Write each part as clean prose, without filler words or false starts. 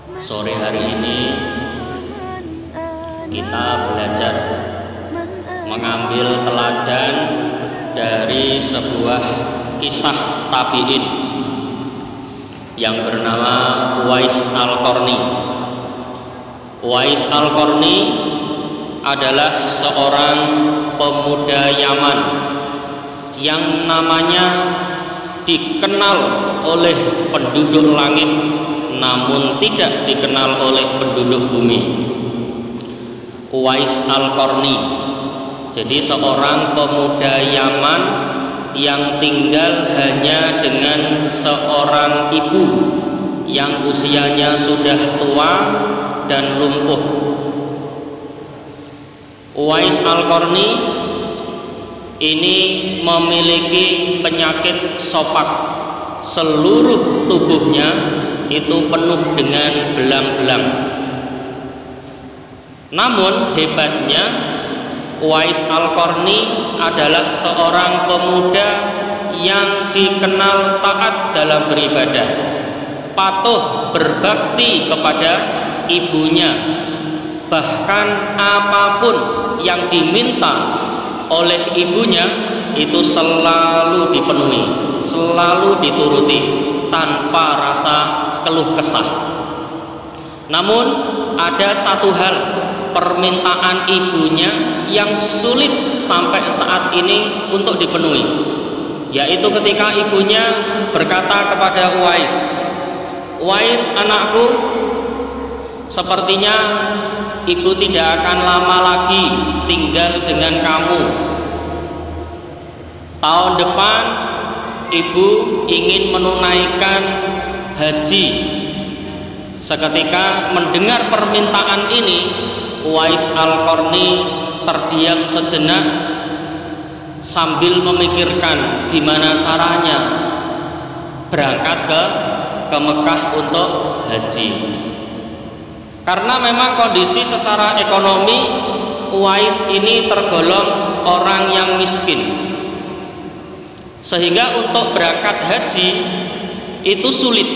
Sore hari ini kita belajar mengambil teladan dari sebuah kisah tabi'in yang bernama Uwais Al-Qarni. Uwais Al-Qarni adalah seorang pemuda Yaman yang namanya dikenal oleh penduduk langit namun tidak dikenal oleh penduduk bumi. Uwais Al-Qarni jadi seorang pemuda Yaman yang tinggal hanya dengan seorang ibu yang usianya sudah tua dan lumpuh. Uwais Al-Qarni ini memiliki penyakit sopak. Seluruh tubuhnya itu penuh dengan belang-belang. Namun hebatnya Uwais Al-Qarni adalah seorang pemuda yang dikenal taat dalam beribadah, patuh berbakti kepada ibunya, bahkan apapun yang diminta oleh ibunya itu selalu dipenuhi, selalu dituruti tanpa rasa keluh kesah. Namun ada satu hal, permintaan ibunya yang sulit sampai saat ini untuk dipenuhi, yaitu ketika ibunya berkata kepada Uwais, "Uwais anakku, sepertinya ibu tidak akan lama lagi tinggal dengan kamu. Tahun depan ibu ingin menunaikan haji." Seketika mendengar permintaan ini, Uwais Al-Qarni terdiam sejenak sambil memikirkan gimana caranya berangkat ke Mekah untuk haji. Karena memang kondisi secara ekonomi Uwais ini tergolong orang yang miskin, sehingga untuk berangkat haji itu sulit.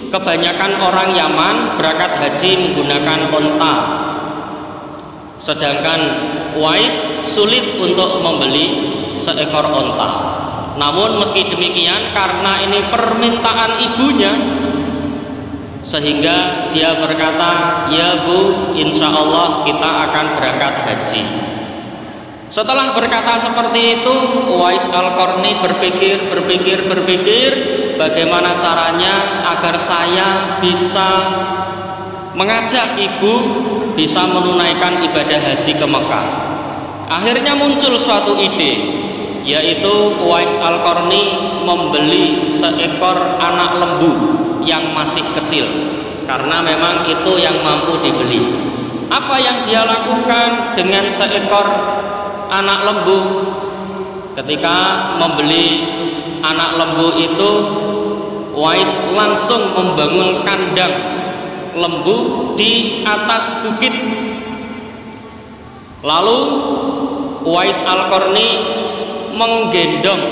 Kebanyakan orang Yaman berangkat haji menggunakan onta, sedangkan Uwais sulit untuk membeli seekor onta. Namun meski demikian, karena ini permintaan ibunya, sehingga dia berkata, "Ya Bu, insya Allah kita akan berangkat haji." Setelah berkata seperti itu, Uwais Al-Qarni berpikir, bagaimana caranya agar saya bisa mengajak ibu bisa menunaikan ibadah haji ke Mekah. Akhirnya muncul suatu ide, yaitu Uwais Al-Qarni membeli seekor anak lembu yang masih kecil, karena memang itu yang mampu dibeli. Apa yang dia lakukan dengan seekor anak lembu? Ketika membeli anak lembu itu, Uwais langsung membangun kandang lembu di atas bukit. Lalu Uwais Al-Qarni menggendong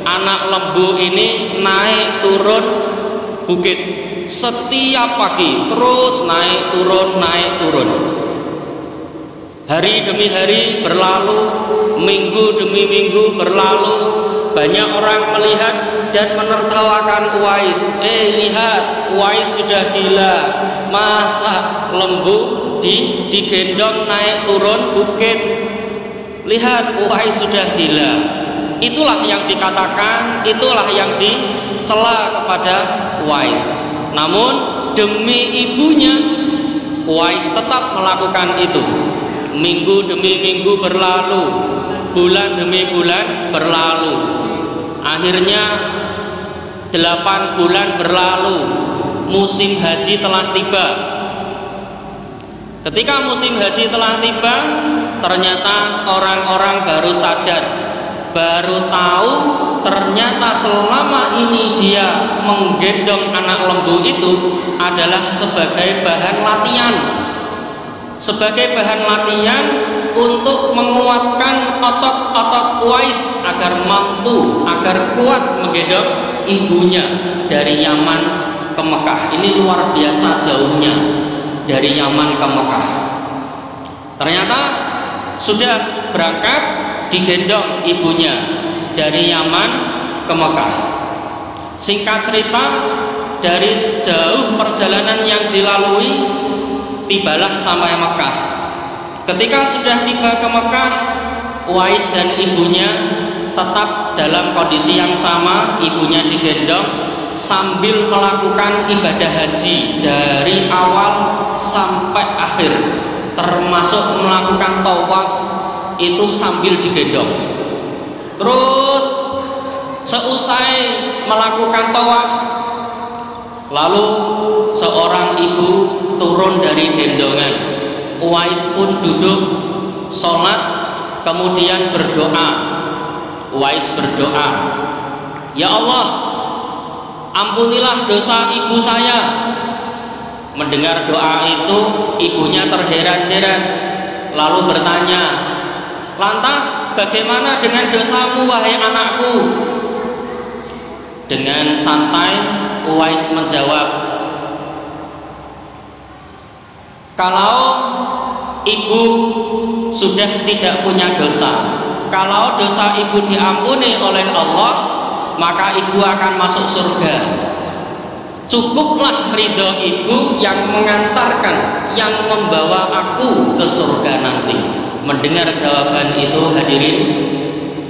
anak lembu ini naik turun bukit setiap pagi, terus naik turun. Hari demi hari berlalu, minggu demi minggu berlalu. Banyak orang melihat dan menertawakan Uwais. Lihat, Uwais sudah gila. Masa lembu digendong naik turun bukit? Lihat, Uwais sudah gila. Itulah yang dikatakan, itulah yang dicela kepada Uwais. Namun demi ibunya, Uwais tetap melakukan itu. Minggu demi minggu berlalu, bulan demi bulan berlalu. Akhirnya 8 bulan berlalu, musim haji telah tiba. Ketika musim haji telah tiba, ternyata orang-orang baru sadar, baru tahu ternyata selama ini dia menggendong anak lembu itu adalah sebagai bahan latihan. Sebagai bahan latihan untuk menguatkan otot-otot Uwais agar mampu, agar kuat menggendong ibunya dari Yaman ke Mekah. Ini luar biasa jauhnya. dari Yaman ke Mekah. Ternyata sudah berangkat digendong ibunya dari Yaman ke Mekah. Singkat cerita, dari jauh perjalanan yang dilalui, tibalah sampai Mekah. Ketika sudah tiba ke Mekah, Uwais dan ibunya tetap dalam kondisi yang sama, ibunya digendong sambil melakukan ibadah haji dari awal sampai akhir, termasuk melakukan tawaf itu sambil digendong. Terus seusai melakukan tawaf, lalu seorang ibu turun dari gendongan. Uwais pun duduk sholat, kemudian berdoa. Uwais berdoa, "Ya Allah, ampunilah dosa ibu saya." Mendengar doa itu, ibunya terheran-heran, lalu bertanya, "Lantas bagaimana dengan dosamu, wahai anakku?" Dengan santai Uwais menjawab, "Kalau ibu sudah tidak punya dosa, kalau dosa ibu diampuni oleh Allah, maka ibu akan masuk surga. Cukuplah ridho ibu yang mengantarkan, yang membawa aku ke surga nanti." Mendengar jawaban itu, hadirin,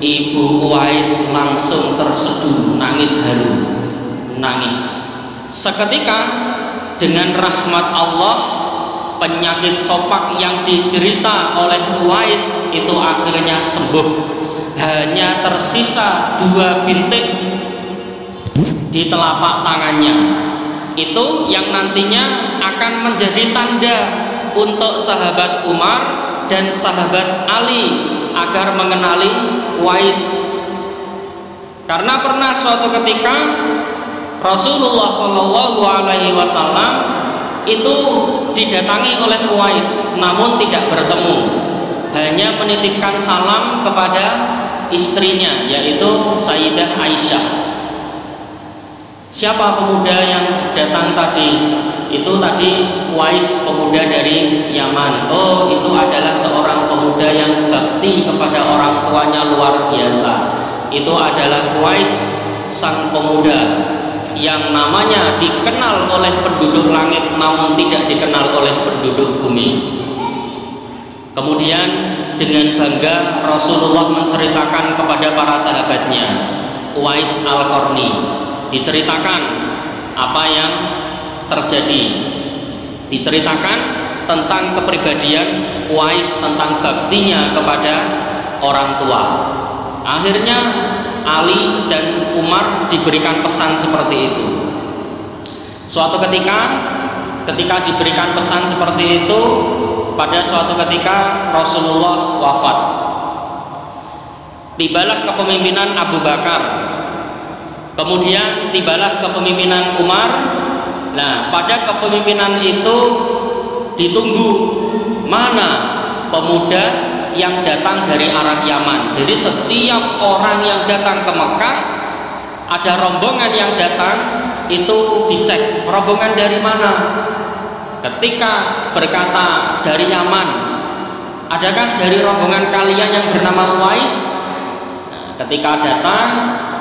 ibu Uwais langsung terseduh, nangis haru, nangis. Seketika dengan rahmat Allah, penyakit sopak yang diderita oleh Uwais itu akhirnya sembuh. Hanya tersisa 2 bintik di telapak tangannya. Itu yang nantinya akan menjadi tanda untuk sahabat Umar dan sahabat Ali agar mengenali Uwais. Karena pernah suatu ketika Rasulullah SAW itu didatangi oleh Uwais, namun tidak bertemu, hanya menitipkan salam kepada istrinya, yaitu Sayyidah Aisyah. Siapa pemuda yang datang tadi? Itu tadi Uwais, pemuda dari Yaman. Oh, itu adalah seorang pemuda yang bakti kepada orang tuanya luar biasa. Itu adalah Uwais, sang pemuda yang namanya dikenal oleh penduduk langit namun tidak dikenal oleh penduduk bumi. Kemudian dengan bangga Rasulullah menceritakan kepada para sahabatnya, Uwais Al-Qarni, diceritakan apa yang terjadi, diceritakan tentang kepribadian Uwais, tentang baktinya kepada orang tua. Akhirnya Ali dan Umar diberikan pesan seperti itu. Suatu ketika diberikan pesan seperti itu, pada suatu ketika Rasulullah wafat. Tibalah kepemimpinan Abu Bakar, kemudian tibalah kepemimpinan Umar. Nah, pada kepemimpinan itu ditunggu mana pemuda yang datang dari arah Yaman. Jadi setiap orang yang datang ke Mekah, ada rombongan yang datang, itu dicek rombongan dari mana. Ketika berkata dari Yaman, adakah dari rombongan kalian yang bernama Uwais? Nah, ketika datang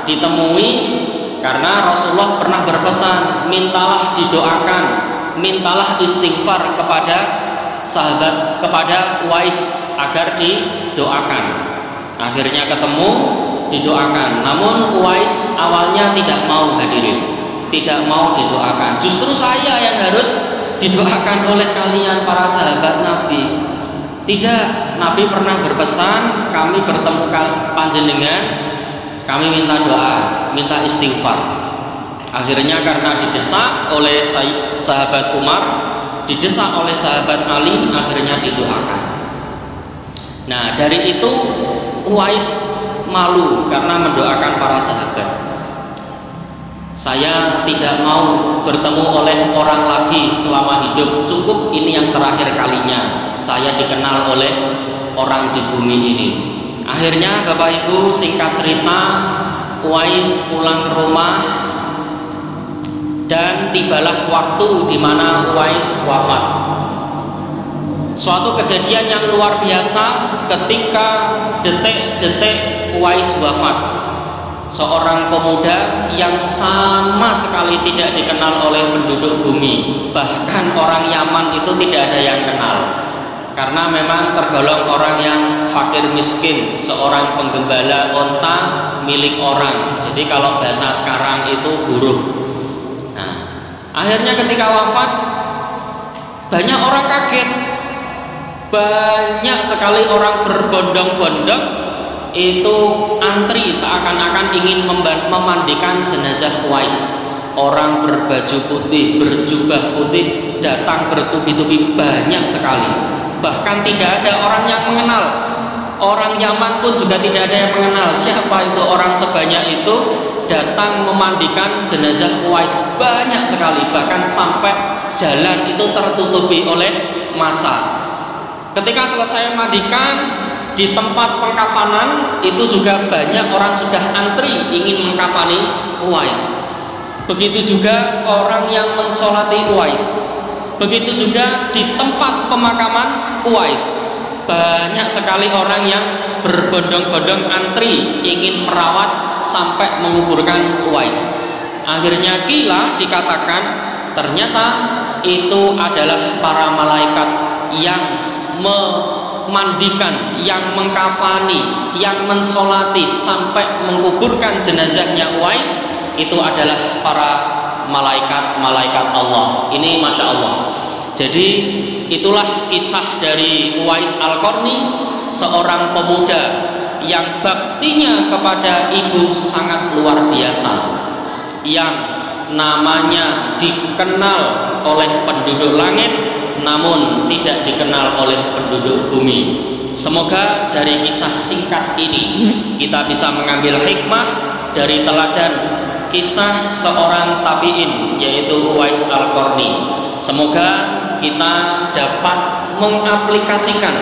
ditemui, karena Rasulullah pernah berpesan, mintalah didoakan, mintalah istighfar kepada sahabat, kepada Uwais agar didoakan. Akhirnya ketemu, didoakan. Namun Uwais awalnya tidak mau, hadirin, tidak mau didoakan. Justru saya yang harus didoakan oleh kalian para sahabat Nabi. Tidak, Nabi pernah berpesan, kami bertemu panjenengan, kami minta doa, minta istighfar. Akhirnya karena didesak oleh sahabat Umar, didesak oleh sahabat Ali, akhirnya didoakan. Nah, dari itu Uwais malu karena mendoakan para sahabat. Saya tidak mau bertemu oleh orang lagi selama hidup, cukup ini yang terakhir kalinya saya dikenal oleh orang di bumi ini. Akhirnya Bapak Ibu, singkat cerita, Uwais pulang ke rumah dan tibalah waktu di mana Uwais wafat. Suatu kejadian yang luar biasa ketika detik-detik Uwais wafat. Seorang pemuda yang sama sekali tidak dikenal oleh penduduk bumi. Bahkan orang Yaman itu tidak ada yang kenal. Karena memang tergolong orang yang fakir miskin, seorang penggembala onta milik orang. Jadi kalau bahasa sekarang itu buruh. Nah, akhirnya ketika wafat banyak orang kaget. Banyak sekali orang berbondong-bondong itu antri seakan-akan ingin memandikan jenazah Uwais. Orang berbaju putih, berjubah putih datang bertubi-tubi banyak sekali. Bahkan tidak ada orang yang mengenal. Orang Yaman pun juga tidak ada yang mengenal siapa itu orang sebanyak itu datang memandikan jenazah Uwais. Banyak sekali, bahkan sampai jalan itu tertutupi oleh massa. Ketika selesai memandikan, di tempat pengkafanan itu juga banyak orang sudah antri ingin mengkafani Uwais. Begitu juga orang yang mensolati Uwais. Begitu juga di tempat pemakaman Uwais. Banyak sekali orang yang berbondong-bondong antri ingin merawat sampai menguburkan Uwais. Akhirnya kila dikatakan ternyata itu adalah para malaikat yang memandikan, yang mengkafani, yang mensolati sampai menguburkan jenazahnya Uwais. Itu adalah para malaikat Allah. Ini Masya Allah. Jadi itulah kisah dari Uwais Al-Qarni, seorang pemuda yang baktinya kepada ibu sangat luar biasa, yang namanya dikenal oleh penduduk langit namun tidak dikenal oleh penduduk bumi. Semoga dari kisah singkat ini kita bisa mengambil hikmah dari teladan kisah seorang tabi'in yaitu Uwais Al-Qarni. Semoga kita dapat mengaplikasikan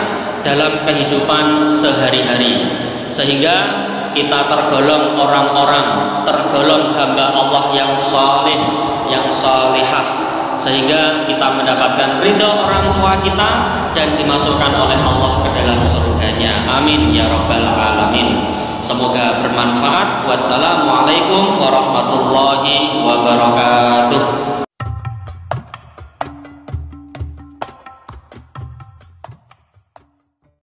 dalam kehidupan sehari-hari sehingga kita tergolong orang-orang, tergolong hamba Allah yang saleh, yang salihah, sehingga kita mendapatkan ridho orang tua kita dan dimasukkan oleh Allah ke dalam surganya. Amin ya rabbal alamin. Semoga bermanfaat. Wassalamualaikum warahmatullahi wabarakatuh.